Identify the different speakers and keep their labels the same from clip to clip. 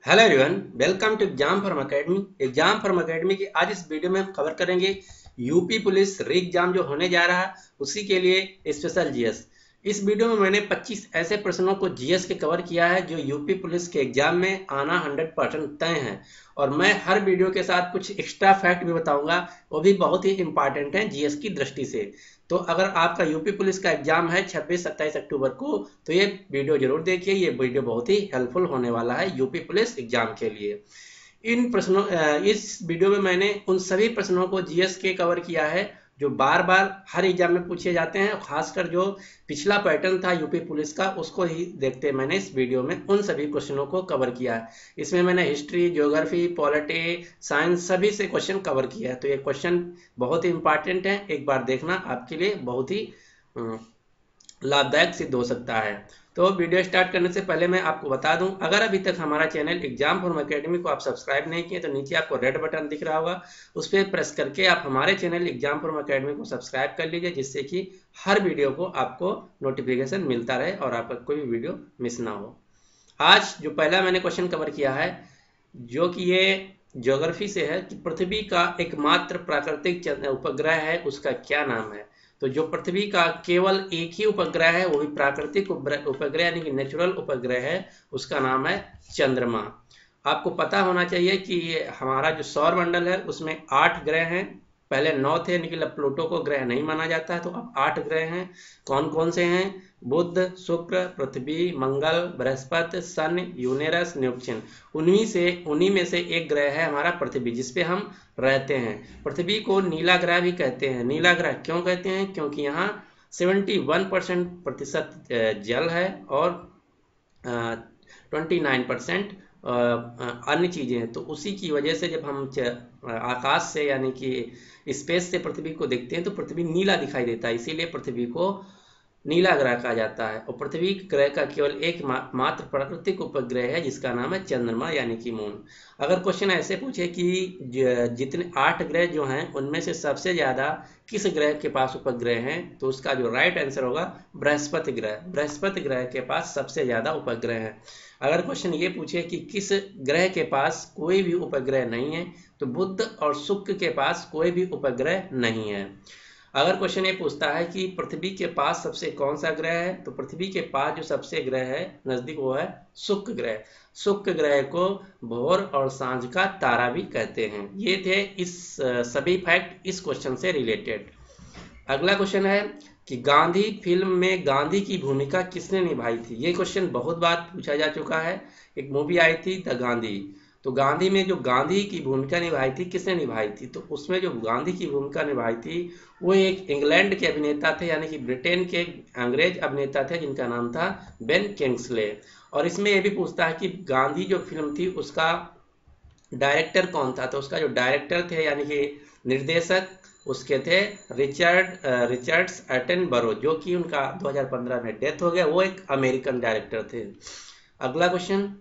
Speaker 1: Hello everyone, welcome to exam form academy. Exam form academy की आज इस video में हम कवर करेंगे यूपी पुलिस री एग्जाम जो होने जा रहा है उसी के लिए स्पेशल जीएस। इस वीडियो में मैंने 25 ऐसे प्रश्नों को जीएस के कवर किया है जो यूपी पुलिस के एग्जाम में आना 100% तय है। और मैं हर वीडियो के साथ कुछ एक्स्ट्रा फैक्ट भी बताऊंगा, वो भी बहुत ही इंपॉर्टेंट है जीएस की दृष्टि से। तो अगर आपका यूपी पुलिस का एग्जाम है 26-27 अक्टूबर को, तो ये वीडियो जरूर देखिए। ये वीडियो बहुत ही हेल्पफुल होने वाला है यूपी पुलिस एग्जाम के लिए। इस वीडियो में मैंने उन सभी प्रश्नों को जीएस के कवर किया है जो बार बार हर एग्जाम में पूछे जाते हैं। खासकर जो पिछला पैटर्न था यूपी पुलिस का, उसको ही देखते मैंने इस वीडियो में उन सभी क्वेश्चनों को कवर किया है। इसमें मैंने हिस्ट्री, ज्योग्राफी, पॉलिटी, साइंस सभी से क्वेश्चन कवर किया है। तो ये क्वेश्चन बहुत ही इंपॉर्टेंट है, एक बार देखना आपके लिए बहुत ही लाभदायक सिद्ध हो सकता है। तो वीडियो स्टार्ट करने से पहले मैं आपको बता दूं, अगर अभी तक हमारा चैनल एग्जाम फॉर्म एकेडमी को आप सब्सक्राइब नहीं किए तो नीचे आपको रेड बटन दिख रहा होगा, उस पर प्रेस करके आप हमारे चैनल एग्जाम फॉर्म एकेडमी को सब्सक्राइब कर लीजिए, जिससे कि हर वीडियो को आपको नोटिफिकेशन मिलता रहे और आपका कोई भी वीडियो मिस ना हो। आज जो पहला मैंने क्वेश्चन कवर किया है, जो कि ये ज्योग्राफी से है, कि पृथ्वी का एकमात्र प्राकृतिक उपग्रह है, उसका क्या नाम है। तो जो पृथ्वी का केवल एक ही उपग्रह है, वो भी प्राकृतिक उपग्रह यानी कि नेचुरल उपग्रह है, उसका नाम है चंद्रमा। आपको पता होना चाहिए कि हमारा जो सौर मंडल है उसमें 8 ग्रह हैं। पहले 9 थे, लेकिन अब प्लूटो को ग्रह नहीं माना जाता है, तो अब 8 ग्रह हैं। कौन कौन से हैं? बुध, शुक्र, पृथ्वी, मंगल, बृहस्पति, शनि, यूरेनस, नेपच्यून। उन्हीं में से एक ग्रह है हमारा पृथ्वी, जिसपे हम रहते हैं। पृथ्वी को नीला ग्रह भी कहते हैं। नीला ग्रह क्यों कहते हैं? क्योंकि यहाँ 71% जल है और 29% अन्य चीजें हैं। तो उसी की वजह से जब हम आकाश से यानी कि स्पेस से पृथ्वी को देखते हैं तो पृथ्वी नीला दिखाई देता है, इसीलिए पृथ्वी को नीला ग्रह कहा जाता है। और पृथ्वी ग्रह का केवल एक मात्र प्राकृतिक उपग्रह है, जिसका नाम है चंद्रमा यानी कि मून। अगर क्वेश्चन ऐसे पूछे कि जितने 8 ग्रह जो हैं उनमें से सबसे ज्यादा किस ग्रह के पास उपग्रह हैं, तो उसका जो राइट आंसर होगा बृहस्पति ग्रह। बृहस्पति ग्रह के पास सबसे ज्यादा उपग्रह है। अगर क्वेश्चन ये पूछे कि किस ग्रह के पास कोई भी उपग्रह नहीं है, तो बुध और शुक्र के पास कोई भी उपग्रह नहीं है। अगर क्वेश्चन ये पूछता है कि पृथ्वी के पास सबसे कौन सा ग्रह है, तो पृथ्वी के पास जो सबसे ग्रह है नजदीक, वो है शुक्र ग्रह। शुक्र ग्रह को भोर और सांझ का तारा भी कहते हैं। ये थे इस सभी फैक्ट इस क्वेश्चन से रिलेटेड। अगला क्वेश्चन है कि गांधी फिल्म में गांधी की भूमिका किसने निभाई थी। ये क्वेश्चन बहुत बार पूछा जा चुका है। एक मूवी आई थी द गांधी, तो गांधी में जो गांधी की भूमिका निभाई थी किसने निभाई थी, तो उसमें जो गांधी की भूमिका निभाई थी वो एक इंग्लैंड के अभिनेता थे, यानी कि ब्रिटेन के अंग्रेज अभिनेता थे, जिनका नाम था बेन किंग्सले। और इसमें यह भी पूछता है कि गांधी जो फिल्म थी उसका डायरेक्टर कौन था, तो उसका जो डायरेक्टर थे यानी कि निर्देशक उसके थे रिचर्ड्स एटनबरो, जो कि उनका 2015 में डेथ हो गया। वो एक अमेरिकन डायरेक्टर थे। अगला क्वेश्चन,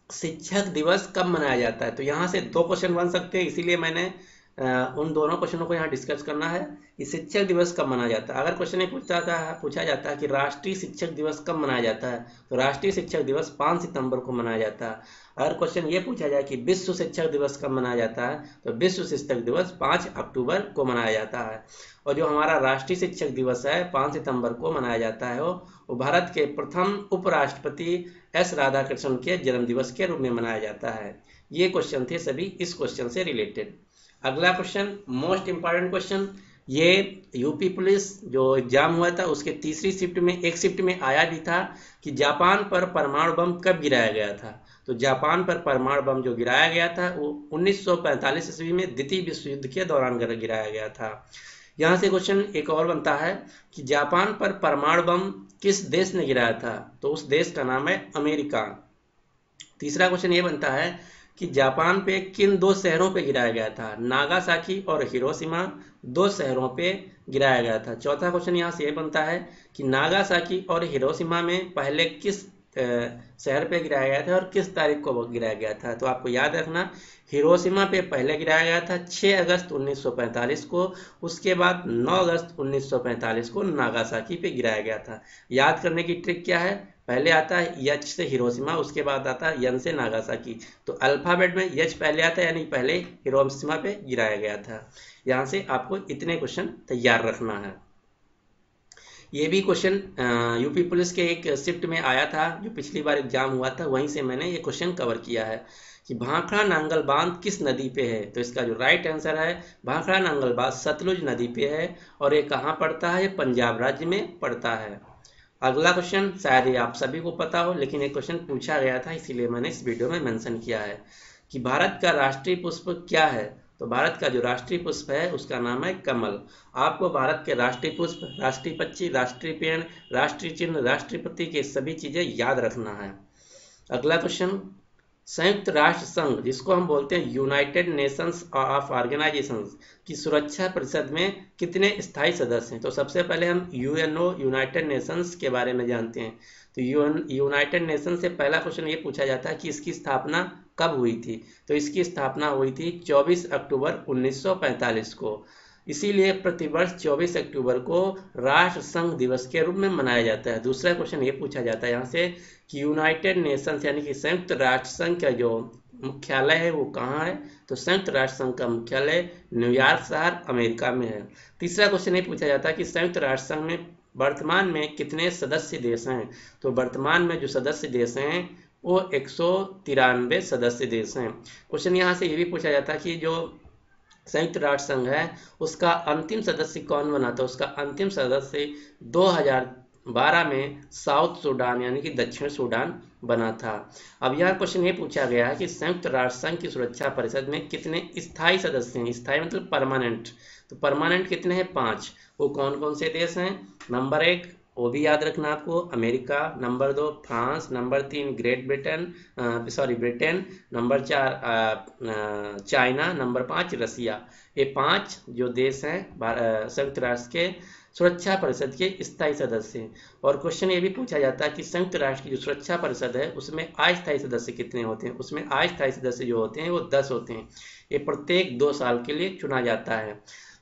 Speaker 1: शिक्षक दिवस कब मनाया जाता है। तो यहाँ से 2 क्वेश्चन बन सकते हैं, इसीलिए मैंने उन दोनों क्वेश्चनों को यहाँ डिस्कस करना है कि शिक्षक दिवस कब मनाया जाता है। अगर क्वेश्चन ये पूछा जाता है कि राष्ट्रीय शिक्षक दिवस कब मनाया जाता है, तो राष्ट्रीय शिक्षक दिवस 5 सितंबर को मनाया जाता है। अगर क्वेश्चन ये पूछा जाए कि विश्व शिक्षक दिवस कब मनाया जाता है, तो विश्व शिक्षक दिवस 5 अक्टूबर को मनाया जाता है। और जो हमारा राष्ट्रीय शिक्षक दिवस है 5 सितंबर को मनाया जाता है, वो भारत के प्रथम उपराष्ट्रपति एस राधाकृष्णन के जन्म दिवस के रूप में मनाया जाता है। ये क्वेश्चन थे सभी इस क्वेश्चन से रिलेटेड। अगला क्वेश्चन, मोस्ट इंपॉर्टेंट क्वेश्चन, ये यूपी पुलिस जो एग्जाम हुआ था उसके तीसरी शिफ्ट में, एक शिफ्ट में आया भी था कि जापान पर परमाणु बम कब गिराया गया था। तो जापान पर परमाणु बम जो गिराया गया था वो 1945 ईस्वी में द्वितीय विश्व युद्ध के दौरान गिराया गया था। यहाँ से क्वेश्चन एक और बनता है कि जापान पर परमाणु बम किस देश ने गिराया था, तो उस देश का नाम है अमेरिका। तीसरा क्वेश्चन ये बनता है कि जापान पे किन 2 शहरों पे गिराया गया था, नागासाकी और हिरोशिमा 2 शहरों पे गिराया गया था। चौथा क्वेश्चन यहाँ से ये बनता है कि नागासाकी और हिरोशिमा में पहले किस शहर पे गिराया गया था और किस तारीख को गिराया गया था। तो आपको याद रखना, हिरोशिमा पे पहले गिराया गया था 6 अगस्त 1945 को, उसके बाद 9 अगस्त 1945 को नागासाकी पे गिराया गया था। याद करने की ट्रिक क्या है, पहले आता है एच से हिरोशिमा, उसके बाद आता है एन से नागासाकी। तो अल्फाबेट में एच पहले आता है, यानी पहले हिरोशिमा पे गिराया गया था। यहाँ से आपको इतने क्वेश्चन तैयार रखना है। ये भी क्वेश्चन यूपी पुलिस के एक शिफ्ट में आया था, जो पिछली बार एग्जाम हुआ था, वहीं से मैंने ये क्वेश्चन कवर किया है कि भाखड़ा नांगल बांध किस नदी पे है। तो इसका जो राइट आंसर है, भाखड़ा नांगल बांध सतलुज नदी पे है, और ये कहाँ पड़ता है, ये पंजाब राज्य में पड़ता है। अगला क्वेश्चन शायद ये आप सभी को पता हो, लेकिन ये क्वेश्चन पूछा गया था, इसीलिए मैंने इस वीडियो में मेंशन किया है कि भारत का राष्ट्रीय पुष्प क्या है। तो भारत का जो राष्ट्रीय पुष्प है उसका नाम है कमल। आपको भारत के राष्ट्रीय पुष्प, राष्ट्रीय पक्षी, राष्ट्रीय पेड़, राष्ट्रीय चिन्ह, राष्ट्रीय प्रतीक, ये सभी चीजें याद रखना है। अगला क्वेश्चन, संयुक्त राष्ट्र संघ, जिसको हम बोलते हैं यूनाइटेड नेशंस ऑफ ऑर्गेनाइजेशन, की सुरक्षा परिषद में कितने स्थायी सदस्य हैं। तो सबसे पहले हम यूएनओ, यूनाइटेड नेशंस के बारे में जानते हैं। तो यूनाइटेड नेशन से पहला क्वेश्चन ये पूछा जाता है कि इसकी स्थापना कब हुई थी। तो इसकी स्थापना हुई थी 24 अक्टूबर 1945 को। इसीलिए प्रतिवर्ष 24 अक्टूबर को राष्ट्र संघ दिवस के रूप में मनाया जाता है। दूसरा क्वेश्चन ये पूछा जाता है यहाँ से कि यूनाइटेड नेशंस यानी कि संयुक्त राष्ट्र संघ का जो मुख्यालय है वो कहाँ है। तो संयुक्त राष्ट्र संघ का मुख्यालय न्यूयॉर्क शहर अमेरिका में है। तीसरा क्वेश्चन ये पूछा जाता है कि संयुक्त राष्ट्र संघ में वर्तमान में कितने सदस्य देश हैं। तो वर्तमान में जो सदस्य देश हैं वो 193 सदस्य देश हैं। क्वेश्चन यहाँ से ये भी पूछा जाता है कि जो संयुक्त राष्ट्र संघ है उसका अंतिम सदस्य कौन बना था। उसका अंतिम सदस्य 2012 में साउथ सूडान यानी कि दक्षिण सूडान बना था। अब यहाँ क्वेश्चन ये पूछा गया है कि संयुक्त राष्ट्र संघ की सुरक्षा परिषद में कितने स्थायी सदस्य हैं। स्थायी मतलब परमानेंट। तो परमानेंट कितने हैं, 5। वो कौन कौन से देश हैं। नंबर 1 वो भी याद रखना आपको, America. Number 2 France. Number 3 great Britain, Britain. Number 4 China. Number 5 रसिया। ये 5 जो देश हैं संयुक्त राष्ट्र के सुरक्षा परिषद के स्थायी सदस्य हैं। और क्वेश्चन ये भी पूछा जाता है कि संयुक्त राष्ट्र की जो सुरक्षा परिषद है उसमें अस्थायी सदस्य कितने होते हैं। उसमें अस्थायी सदस्य जो होते हैं वो 10 होते हैं। ये प्रत्येक 2 साल के लिए चुना जाता है।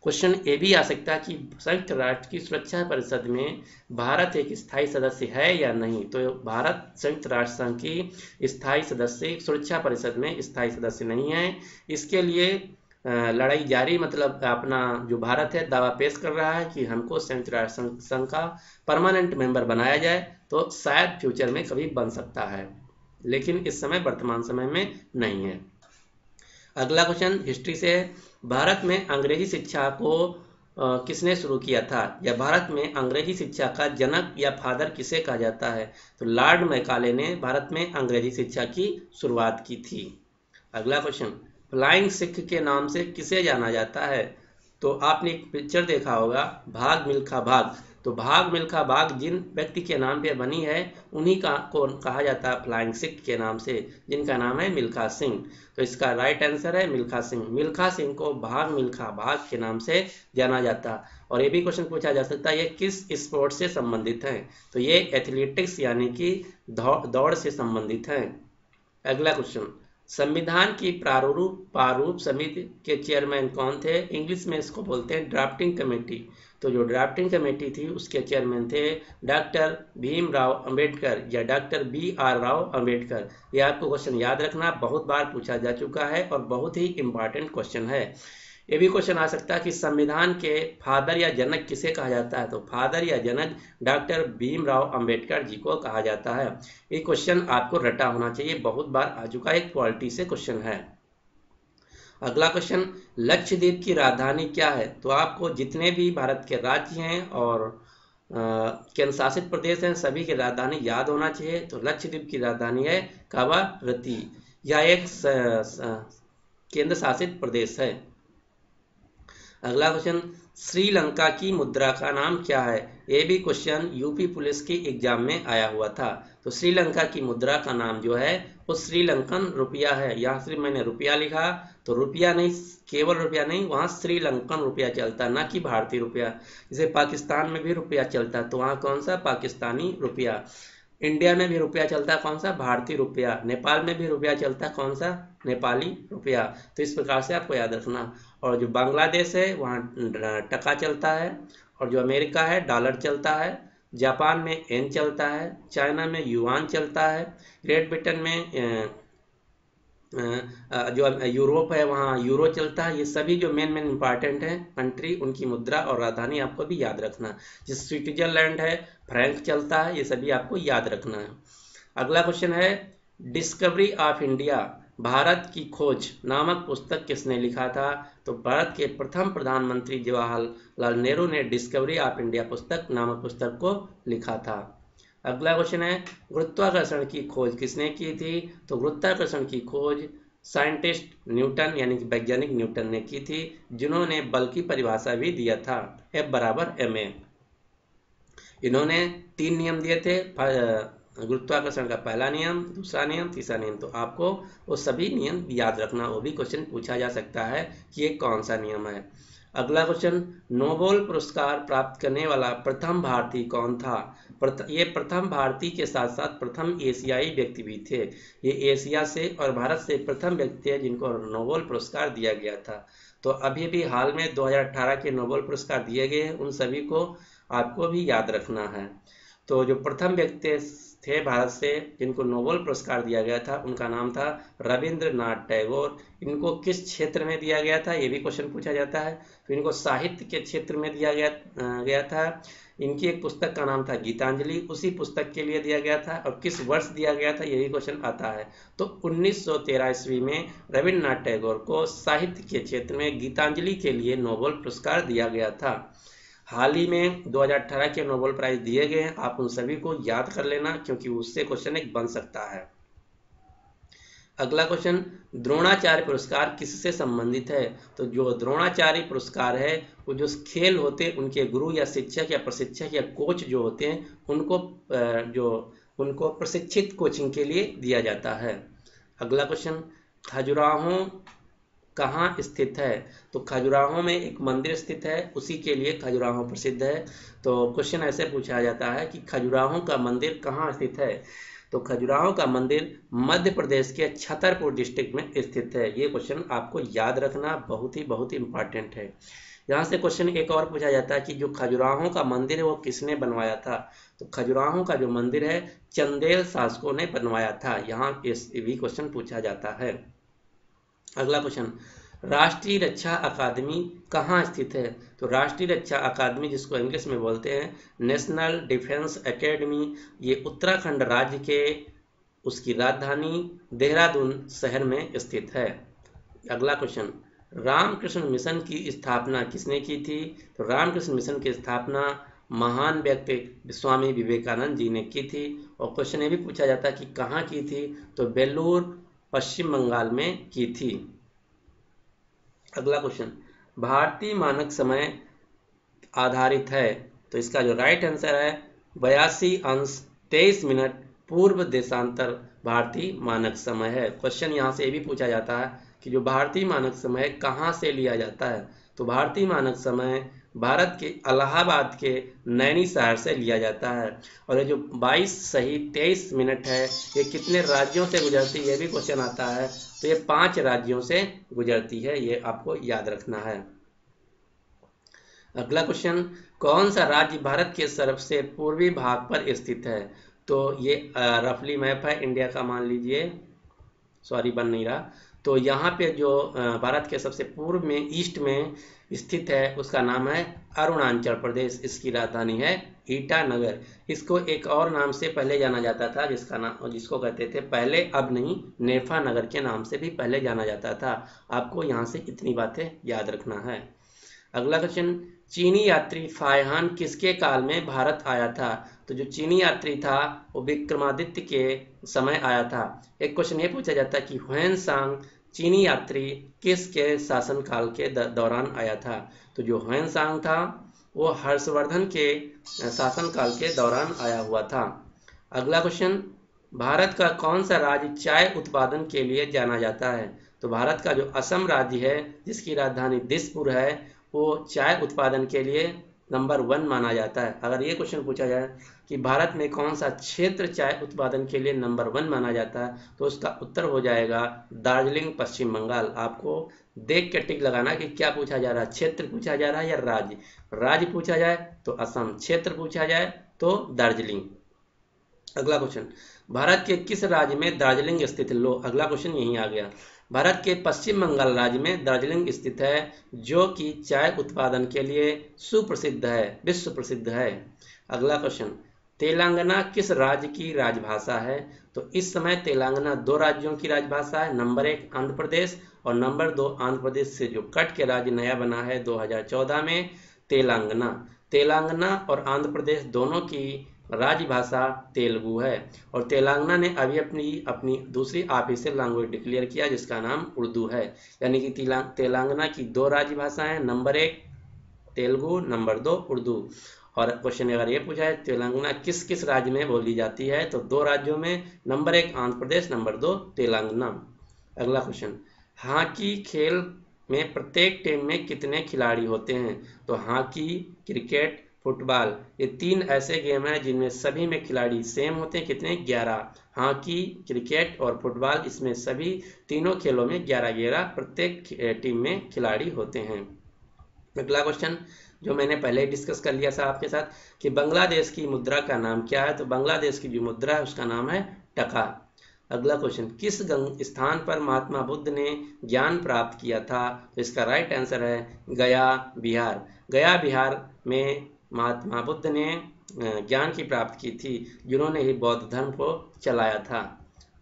Speaker 1: क्वेश्चन ये भी आ सकता है कि संयुक्त राष्ट्र की सुरक्षा परिषद में भारत एक स्थायी सदस्य है या नहीं। तो भारत संयुक्त राष्ट्र संघ की स्थायी सदस्य, सुरक्षा परिषद में स्थायी सदस्य नहीं है। इसके लिए लड़ाई जारी, मतलब अपना जो भारत है दावा पेश कर रहा है कि हमको संयुक्त राष्ट्र संघ का परमानेंट मेंबर बनाया जाए। तो शायद फ्यूचर में कभी बन सकता है, लेकिन इस समय वर्तमान समय में नहीं है। अगला क्वेश्चन हिस्ट्री से है, भारत में अंग्रेजी शिक्षा को किसने शुरू किया था, या भारत में अंग्रेजी शिक्षा का जनक या फादर किसे कहा जाता है। तो लॉर्ड मैकाले ने भारत में अंग्रेजी शिक्षा की शुरुआत की थी। अगला क्वेश्चन, फ्लाइंग सिख के नाम से किसे जाना जाता है। तो आपने एक पिक्चर देखा होगा, भाग मिल्खा भाग। तो भाग मिल्खा भाग जिन व्यक्ति के नाम पे बनी है उन्हीं का को कहा जाता है फ्लाइंग सिख के नाम से, जिनका नाम है मिल्खा सिंह। तो इसका राइट आंसर है मिल्खा सिंह। मिल्खा सिंह को भाग मिल्खा भाग के नाम से जाना जाता है। और ये भी क्वेश्चन पूछा जा सकता है ये किस स्पोर्ट से संबंधित है। तो ये एथलेटिक्स यानी कि दौड़ से संबंधित है। अगला क्वेश्चन, संविधान की प्रारूप समिति के चेयरमैन कौन थे। इंग्लिश में इसको बोलते हैं ड्राफ्टिंग कमेटी। तो जो ड्राफ्टिंग कमेटी थी उसके चेयरमैन थे डॉक्टर भीमराव अंबेडकर या डॉक्टर BR राव अंबेडकर। ये आपको क्वेश्चन याद रखना, बहुत बार पूछा जा चुका है और बहुत ही इंपॉर्टेंट क्वेश्चन है। ये भी क्वेश्चन आ सकता है कि संविधान के फादर या जनक किसे कहा जाता है। तो फादर या जनक डॉक्टर भीमराव अंबेडकर जी को कहा जाता है। ये क्वेश्चन आपको रटा होना चाहिए, बहुत बार आ चुका है, एक क्वालिटी से क्वेश्चन है। अगला क्वेश्चन, लक्षद्वीप की राजधानी क्या है। तो आपको जितने भी भारत के राज्य हैं और केंद्र शासित प्रदेश हैं सभी की राजधानी याद होना चाहिए। तो लक्षद्वीप की राजधानी है कावारत्ती। यह एक केंद्र शासित प्रदेश है। अगला क्वेश्चन, श्रीलंका की मुद्रा का नाम क्या है। ये भी क्वेश्चन यूपी पुलिस की एग्जाम में आया हुआ था। तो श्रीलंका की मुद्रा का नाम जो है वो श्रीलंकन रुपया है। यहाँ सिर्फ मैंने रुपया लिखा, तो रुपया नहीं, केवल रुपया नहीं, वहाँ श्रीलंकन रुपया चलता है, ना कि भारतीय रुपया। जैसे पाकिस्तान में भी रुपया चलता है तो वहाँ कौन सा, पाकिस्तानी रुपया। इंडिया में भी रुपया चलता है, कौन सा, भारतीय रुपया। नेपाल में भी रुपया चलता है, कौन सा, नेपाली रुपया। तो इस प्रकार से आपको याद रखना। और जो बांग्लादेश है वहाँ टका चलता है, और जो अमेरिका है डॉलर चलता है। जापान में येन चलता है, चाइना में युआन चलता है, ग्रेट ब्रिटेन में जो यूरोप है वहाँ यूरो चलता है। ये सभी जो मेन मेन इंपॉर्टेंट हैं कंट्री, उनकी मुद्रा और राजधानी आपको भी याद रखना। जिस स्विट्जरलैंड है फ्रैंक चलता है, ये सभी आपको याद रखना है। अगला क्वेश्चन है, डिस्कवरी ऑफ इंडिया भारत की खोज नामक पुस्तक किसने लिखा था? तो भारत के प्रथम प्रधानमंत्री जवाहरलाल नेहरू ने डिस्कवरी ऑफ इंडिया पुस्तक नामक पुस्तक को लिखा था। अगला क्वेश्चन है, गुरुत्वाकर्षण की खोज किसने की थी? तो गुरुत्वाकर्षण की खोज साइंटिस्ट न्यूटन यानी कि वैज्ञानिक न्यूटन ने की थी, जिन्होंने बल की परिभाषा भी दिया था, F बराबर ma। इन्होंने 3 नियम दिए थे, गुरुत्वाकर्षण का पहला नियम, दूसरा नियम, तीसरा नियम। तो आपको वो सभी नियम याद रखना, वो भी क्वेश्चन पूछा जा सकता है कि ये कौन सा नियम है। अगला क्वेश्चन, नोबेल पुरस्कार प्राप्त करने वाला प्रथम भारतीय कौन था? ये प्रथम भारतीय के साथ साथ प्रथम एशियाई व्यक्ति भी थे। ये एशिया से और भारत से प्रथम व्यक्ति है जिनको नोबेल पुरस्कार दिया गया था। तो अभी भी हाल में 2018 के नोबेल पुरस्कार दिए गए हैं, उन सभी को आपको भी याद रखना है। तो जो प्रथम व्यक्ति थे भारत से जिनको नोबेल पुरस्कार दिया गया था, उनका नाम था रविंद्रनाथ टैगोर। इनको किस क्षेत्र में दिया गया था, ये भी क्वेश्चन पूछा जाता है। तो इनको साहित्य के क्षेत्र में दिया गया था। इनकी एक पुस्तक का नाम था गीतांजलि, उसी पुस्तक के लिए दिया गया था। और किस वर्ष दिया गया था, ये भी क्वेश्चन आता है। तो 1913 ईस्वी में रविंद्रनाथ टैगोर को साहित्य के क्षेत्र में गीतांजलि के लिए नोबेल पुरस्कार दिया गया था। हाल ही में 2018 के नोबेल प्राइज दिए गए हैं, आप उन सभी को याद कर लेना क्योंकि उससे क्वेश्चन एक बन सकता है। अगला क्वेश्चन, द्रोणाचार्य पुरस्कार किससे संबंधित है? तो जो द्रोणाचार्य पुरस्कार है वो जो खेल होते हैं उनके गुरु या शिक्षक या प्रशिक्षक या कोच जो होते हैं उनको प्रशिक्षित कोचिंग के लिए दिया जाता है। अगला क्वेश्चन, खजुराहो कहाँ स्थित है? तो खजुराहो में एक मंदिर स्थित है, उसी के लिए खजुराहो प्रसिद्ध है। तो क्वेश्चन ऐसे पूछा जाता है कि खजुराहो का मंदिर कहाँ स्थित है? तो खजुराहो का मंदिर मध्य प्रदेश के छतरपुर डिस्ट्रिक्ट में स्थित है। ये क्वेश्चन आपको याद रखना बहुत ही इंपॉर्टेंट है। यहाँ से क्वेश्चन एक और पूछा जाता है कि जो खजुराहो का मंदिर है वो किसने बनवाया था? तो खजुराहो का जो मंदिर है चंदेल शासकों ने बनवाया था। यहाँ भी क्वेश्चन पूछा जाता है। अगला क्वेश्चन, राष्ट्रीय रक्षा अकादमी कहाँ स्थित है? तो राष्ट्रीय रक्षा अकादमी, जिसको इंग्लिश में बोलते हैं नेशनल डिफेंस एकेडमी, ये उत्तराखंड राज्य के उसकी राजधानी देहरादून शहर में स्थित है। अगला क्वेश्चन, रामकृष्ण मिशन की स्थापना किसने की थी? तो रामकृष्ण मिशन की स्थापना महान व्यक्ति स्वामी विवेकानंद जी ने की थी। और क्वेश्चन ये भी पूछा जाता है कि कहाँ की थी? तो बेलूर पश्चिम बंगाल में की थी। अगला क्वेश्चन, भारतीय मानक समय आधारित है। तो इसका जो राइट आंसर है 82°23' पूर्व देशांतर भारतीय मानक समय है। क्वेश्चन यहाँ से ये भी पूछा जाता है कि जो भारतीय मानक समय कहाँ से लिया जाता है? तो भारतीय मानक समय भारत के इलाहाबाद के नैनी शहर से लिया जाता है। और ये जो 22 सही 23 मिनट है, ये कितने राज्यों से गुजरती है, ये भी क्वेश्चन आता है। तो ये 5 राज्यों से गुजरती है, ये आपको याद रखना है। अगला क्वेश्चन, कौन सा राज्य भारत के सबसे पूर्वी भाग पर स्थित है? तो ये रफली मैप है इंडिया का, मान लीजिए, सॉरी बन नहीं रहा। तो यहाँ पे जो भारत के सबसे पूर्व में ईस्ट में स्थित है उसका नाम है अरुणाचल प्रदेश। इसकी राजधानी है ईटानगर। इसको एक और नाम से पहले जाना जाता था, जिसको कहते थे पहले, अब नहीं, नेफा नगर के नाम से भी पहले जाना जाता था। आपको यहाँ से इतनी बातें याद रखना है। अगला क्वेश्चन, चीनी यात्री फायहान किसके काल में भारत आया था? तो जो चीनी यात्री था वो विक्रमादित्य के समय आया था। एक क्वेश्चन ये पूछा जाता है कि ह्वेनसांग चीनी यात्री किसके शासनकाल के दौरान आया था? तो जो ह्वेनसांग था वो हर्षवर्धन के शासनकाल के दौरान आया हुआ था। अगला क्वेश्चन, भारत का कौन सा राज्य चाय उत्पादन के लिए जाना जाता है? तो भारत का जो असम राज्य है जिसकी राजधानी दिसपुर है, वो चाय उत्पादन के लिए नंबर 1 माना जाता है। अगर ये क्वेश्चन पूछा जाए कि भारत में कौन सा क्षेत्र चाय उत्पादन के लिए नंबर 1 माना जाता है, तो उसका उत्तर हो जाएगा दार्जिलिंग पश्चिम बंगाल। आपको देख के टिक लगाना कि क्या पूछा जा रहा है, क्षेत्र पूछा जा रहा है या राज्य। राज्य पूछा जाए तो असम, क्षेत्र पूछा जाए तो दार्जिलिंग। अगला क्वेश्चन, भारत के किस राज्य में दार्जिलिंग स्थित है? लो, अगला क्वेश्चन यहीं आ गया। भारत के पश्चिम बंगाल राज्य में दार्जिलिंग स्थित है, जो कि चाय उत्पादन के लिए सुप्रसिद्ध है, विश्व प्रसिद्ध है। अगला क्वेश्चन, तेलंगाना किस राज्य की राजभाषा है? तो इस समय तेलंगाना दो राज्यों की राजभाषा है, नंबर 1 आंध्र प्रदेश और नंबर 2 आंध्र प्रदेश से जो कट के राज्य नया बना है 2014 में, तेलंगाना। तेलंगाना और आंध्र प्रदेश दोनों की राजभाषा तेलुगु है, और तेलंगाना ने अभी अपनी अपनी दूसरी ऑफिशियल लैंग्वेज डिक्लेयर किया जिसका नाम उर्दू है। यानी कि तेलंगाना की दो राजभाषाएं, नंबर 1 तेलुगु, नंबर 2 उर्दू। और क्वेश्चन अगर ये पूछा है तेलंगाना किस किस राज्य में बोली जाती है, तो दो राज्यों में, नंबर 1 आंध्र प्रदेश, नंबर 2 तेलंगाना। अगला क्वेश्चन, हॉकी खेल में प्रत्येक टीम में कितने खिलाड़ी होते हैं? तो हॉकी, क्रिकेट, फुटबॉल, ये तीन ऐसे गेम हैं जिनमें सभी में खिलाड़ी सेम होते हैं। कितने? 11। हॉकी, क्रिकेट और फुटबॉल, इसमें सभी तीनों खेलों में 11-11 प्रत्येक टीम में खिलाड़ी होते हैं। अगला क्वेश्चन जो मैंने पहले ही डिस्कस कर लिया था आपके साथ कि बांग्लादेश की मुद्रा का नाम क्या है? तो बांग्लादेश की जो मुद्रा है उसका नाम है टका। अगला क्वेश्चन, किस स्थान पर महात्मा बुद्ध ने ज्ञान प्राप्त किया था? तो इसका राइट आंसर है गया, बिहार। गया बिहार में महात्मा बुद्ध ने ज्ञान की प्राप्ति की थी, जिन्होंने ही बौद्ध धर्म को चलाया था।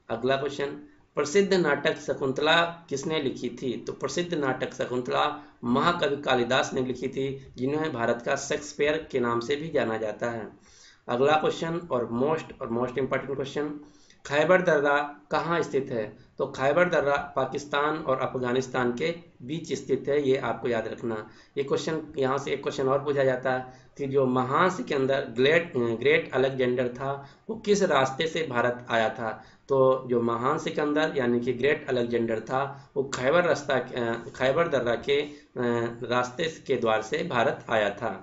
Speaker 1: अगला क्वेश्चन, प्रसिद्ध नाटक शकुंतला किसने लिखी थी? तो प्रसिद्ध नाटक शकुंतला महाकवि कालिदास ने लिखी थी, जिन्हें भारत का शेक्सपियर के नाम से भी जाना जाता है। अगला क्वेश्चन और मोस्ट इंपॉर्टेंट क्वेश्चन, खैबर दर्रा कहाँ स्थित है? तो खैबर दर्रा पाकिस्तान और अफगानिस्तान के बीच स्थित है, ये आपको याद रखना। ये क्वेश्चन, यहाँ से एक क्वेश्चन और पूछा जाता है कि जो महान सिकंदर ग्रेट अलेक्जेंडर था, वो किस रास्ते से भारत आया था? तो जो महान सिकंदर यानी कि ग्रेट अलेक्जेंडर था, वो खैबर दर्रा के रास्ते के द्वार से भारत आया था।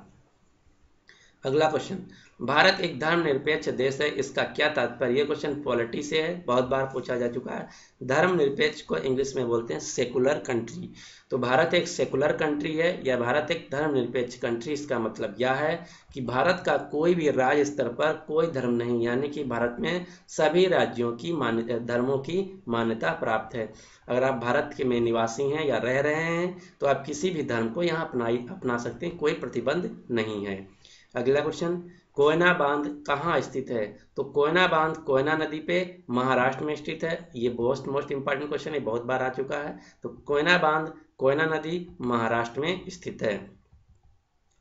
Speaker 1: अगला क्वेश्चन, भारत एक धर्मनिरपेक्ष देश है, इसका क्या तात्पर्य? ये क्वेश्चन पॉलिटी से है, बहुत बार पूछा जा चुका है। धर्मनिरपेक्ष को इंग्लिश में बोलते हैं सेकुलर कंट्री। तो भारत एक सेकुलर कंट्री है या भारत एक धर्मनिरपेक्ष कंट्री, इसका मतलब यह है कि भारत का कोई भी राज्य स्तर पर कोई धर्म नहीं, यानी कि भारत में सभी राज्यों की धर्मों की मान्यता प्राप्त है। अगर आप भारत के में निवासी हैं या रह रहे हैं तो आप किसी भी धर्म को यहाँ अपना सकते हैं, कोई प्रतिबंध नहीं है। अगला क्वेश्चन, कोयना बांध कहाँ स्थित है? तो कोयना बांध कोयना नदी पे महाराष्ट्र में स्थित है। ये मोस्ट इंपॉर्टेंट क्वेश्चन है, बहुत बार आ चुका है। तो कोयना बांध कोयना नदी महाराष्ट्र में स्थित है।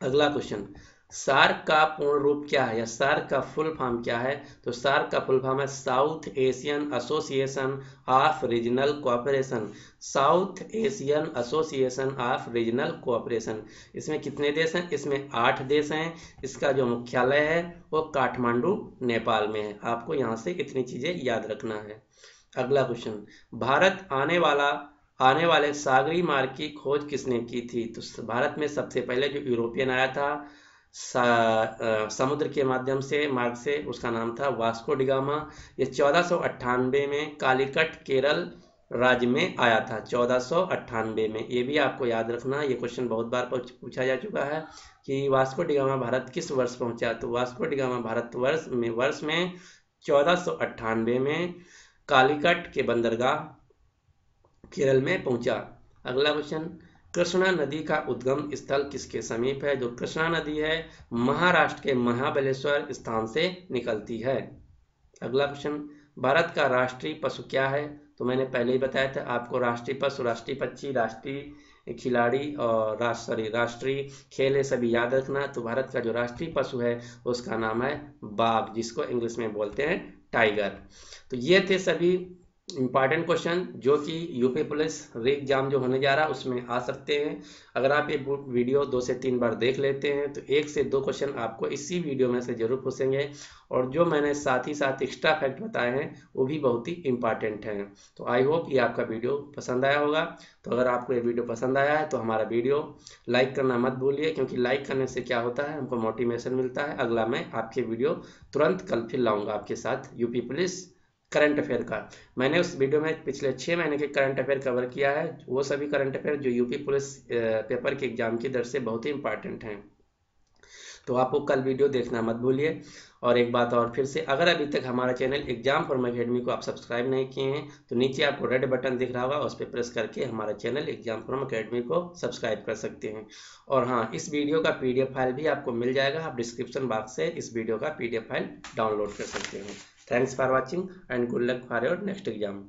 Speaker 1: अगला क्वेश्चन, सार्क का पूर्ण रूप क्या है या सार्क का फुल फॉर्म क्या है? तो सार्क का फुल फॉर्म है south Asian association of regional cooperation. South Asian association of regional cooperation. इसमें कितने देश हैं? इसमें 8 देश हैं। इसका जो मुख्यालय है वो काठमांडू नेपाल में है। आपको यहाँ से इतनी चीजें याद रखना है। अगला क्वेश्चन, भारत आने वाले सागरी मार्ग की खोज किसने की थी? तो भारत में सबसे पहले जो यूरोपियन आया था समुद्र के माध्यम से मार्ग से, उसका नाम था वास्को डिगामा। ये 1498 में कालीकट केरल राज्य में आया था, 1498 में। ये भी आपको याद रखना, ये क्वेश्चन बहुत बार पूछा जा चुका है कि वास्को डिगामा भारत किस वर्ष पहुंचा? तो वास्को डिगामा भारत वर्ष में 1498 में कालीकट के बंदरगाह केरल में पहुंचा। अगला क्वेश्चन, कृष्णा नदी का उद्गम स्थल किसके समीप है? जो कृष्णा नदी है महाराष्ट्र के महाबलेश्वर स्थान से निकलती है। अगला क्वेश्चन, भारत का राष्ट्रीय पशु क्या है? तो मैंने पहले ही बताया था आपको, राष्ट्रीय पशु, राष्ट्रीय पक्षी, राष्ट्रीय खिलाड़ी और राष्ट्रीय खेल, है सभी याद रखना। तो भारत का जो राष्ट्रीय पशु है उसका नाम है बाघ, जिसको इंग्लिश में बोलते हैं टाइगर। तो ये थे सभी इंपॉर्टेंट क्वेश्चन जो कि यूपी पुलिस री एग्जाम जो होने जा रहा है उसमें आ सकते हैं। अगर आप ये वीडियो 2 से 3 बार देख लेते हैं तो 1 से 2 क्वेश्चन आपको इसी वीडियो में से जरूर पूछेंगे, और जो मैंने साथ ही साथ एक्स्ट्रा फैक्ट बताए हैं वो भी बहुत ही इंपॉर्टेंट हैं। तो आई होप ये आपका वीडियो पसंद आया होगा। तो अगर आपको ये वीडियो पसंद आया है तो हमारा वीडियो लाइक करना मत भूलिए, क्योंकि लाइक करने से क्या होता है, हमको मोटिवेशन मिलता है। अगला मैं आपके वीडियो तुरंत कल फिर लाऊंगा आपके साथ यूपी पुलिस करंट अफेयर का। मैंने उस वीडियो में पिछले 6 महीने के करंट अफेयर कवर किया है, वो सभी करंट अफेयर जो यूपी पुलिस पेपर के एग्जाम की दर से बहुत ही इंपॉर्टेंट हैं। तो आपको कल वीडियो देखना मत भूलिए। और एक बात और फिर से, अगर अभी तक हमारा चैनल एग्जाम फॉर्म अकेडमी को आप सब्सक्राइब नहीं किए हैं तो नीचे आपको रेड बटन दिख रहा होगा, उस पर प्रेस करके हमारा चैनल एग्जाम फॉर्म अकेडमी को सब्सक्राइब कर सकते हैं। और हाँ, इस वीडियो का पीडीएफ फाइल भी आपको मिल जाएगा, आप डिस्क्रिप्शन बॉक्स से इस वीडियो का पीडीएफ फाइल डाउनलोड कर सकते हैं। Thanks for watching and good luck for your next exam.